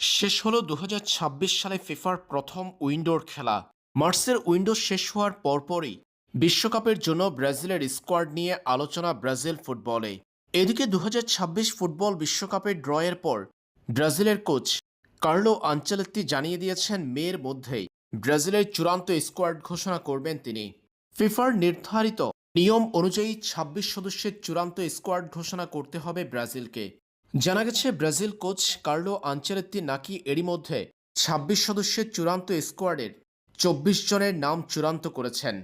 শেষ হলো ২০২৬ সালে ফিফার প্রথম উইন্ডোর খেলা। মার্চের উইন্ডো শেষ হওয়ার পরপরই বিশ্বকাপের জন্য ব্রাজিলের স্কোয়াড নিয়ে আলোচনা ব্রাজিল ফুটবলে। এদিকে ২০২৬ ফুটবল বিশ্বকাপের ড্রয়ের পর ব্রাজিলের কোচ কার্লো আনচেলত্তি জানিয়ে দিয়েছেন মের মধ্যেই ব্রাজিলের চূড়ান্ত স্কোয়াড ঘোষণা করবেন তিনি। ফিফার নির্ধারিত নিয়ম অনুযায়ী ২৬ সদস্যের চূড়ান্ত স্কোয়াড ঘোষণা করতে হবে ব্রাজিলকে। জানা গেছে ব্রাজিল কোচ কার্লো আনচেলত্তি নাকি এরই মধ্যে ২৬ সদস্যের চূড়ান্ত স্কোয়াডের ২৪ জনের নাম চূড়ান্ত করেছেন।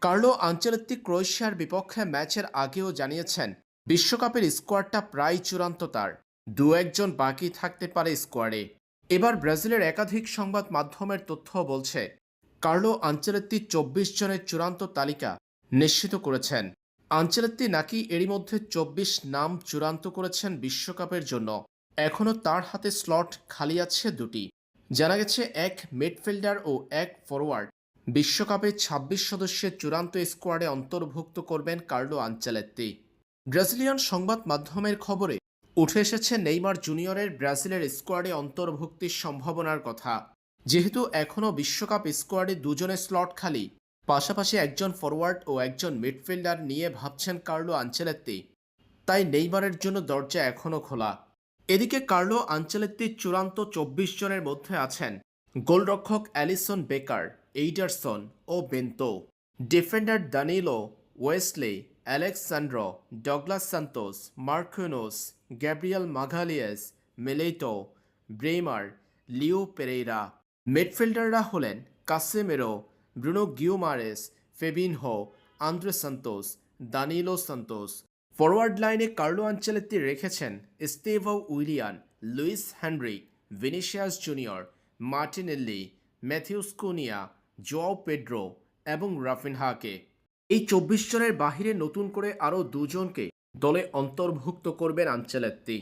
কার্লো আনচেলত্তি ক্রোয়েশিয়ার বিপক্ষে ম্যাচের আগেও জানিয়েছেন বিশ্বকাপের স্কোয়াডটা প্রায় চূড়ান্ত, তার দু একজন বাকি থাকতে পারে স্কোয়াডে। এবার ব্রাজিলের একাধিক সংবাদ মাধ্যমের তথ্য বলছে কার্লো আনচেলত্তি ২৪ জনের চূড়ান্ত তালিকা নিশ্চিত করেছেন। আনচেলত্তি নাকি এরই মধ্যে ২৪ নাম চূড়ান্ত করেছেন বিশ্বকাপের জন্য। এখনও তার হাতে স্লট খালি আছে দুটি। জানা গেছে এক মিডফিল্ডার ও এক ফরওয়ার্ড বিশ্বকাপে ২৬ সদস্যের চূড়ান্ত স্কোয়াডে অন্তর্ভুক্ত করবেন কার্লো আনচেলত্তি। ব্রাজিলিয়ান সংবাদ মাধ্যমের খবরে উঠে এসেছে নেইমার জুনিয়রের ব্রাজিলের স্কোয়াডে অন্তর্ভুক্তির সম্ভাবনার কথা। যেহেতু এখনও বিশ্বকাপ স্কোয়াডে দুজনের স্লট খালি, পাশাপাশি একজন ফরওয়ার্ড ও একজন মিডফিল্ডার নিয়ে ভাবছেন কার্লো আনচেলত্তি, তাই নেইমারের জন্য দরজা এখনও খোলা। এদিকে কার্লো আনচেলত্তির চূড়ান্ত ২৪ জনের মধ্যে আছেন গোলরক্ষক অ্যালিসন বেকার, এইডারসন ও Bento, defender Danilo, Wesley, Alexsandro, Douglas Santos, Marquinhos, Gabriel Magalhaes, Militao, Bremer, Leo Pereira. মিডফিল্ডাররা হলেন Casemiro, Bruno Guimaraes, Fabinho, Andre Santos, Danilo Santos. Forward লাইনে কার্লো আনচেলত্তি রেখেছেন Estevao Willian, Luiz Henrique, Vinicius Junior, Martinelli, Matheus Cunha, Joao Pedro এবং রাফিনহাকে। এই ২৪ জনের বাহিরে নতুন করে আরও দুজনকে দলে অন্তর্ভুক্ত করবেন আনচেলত্তি।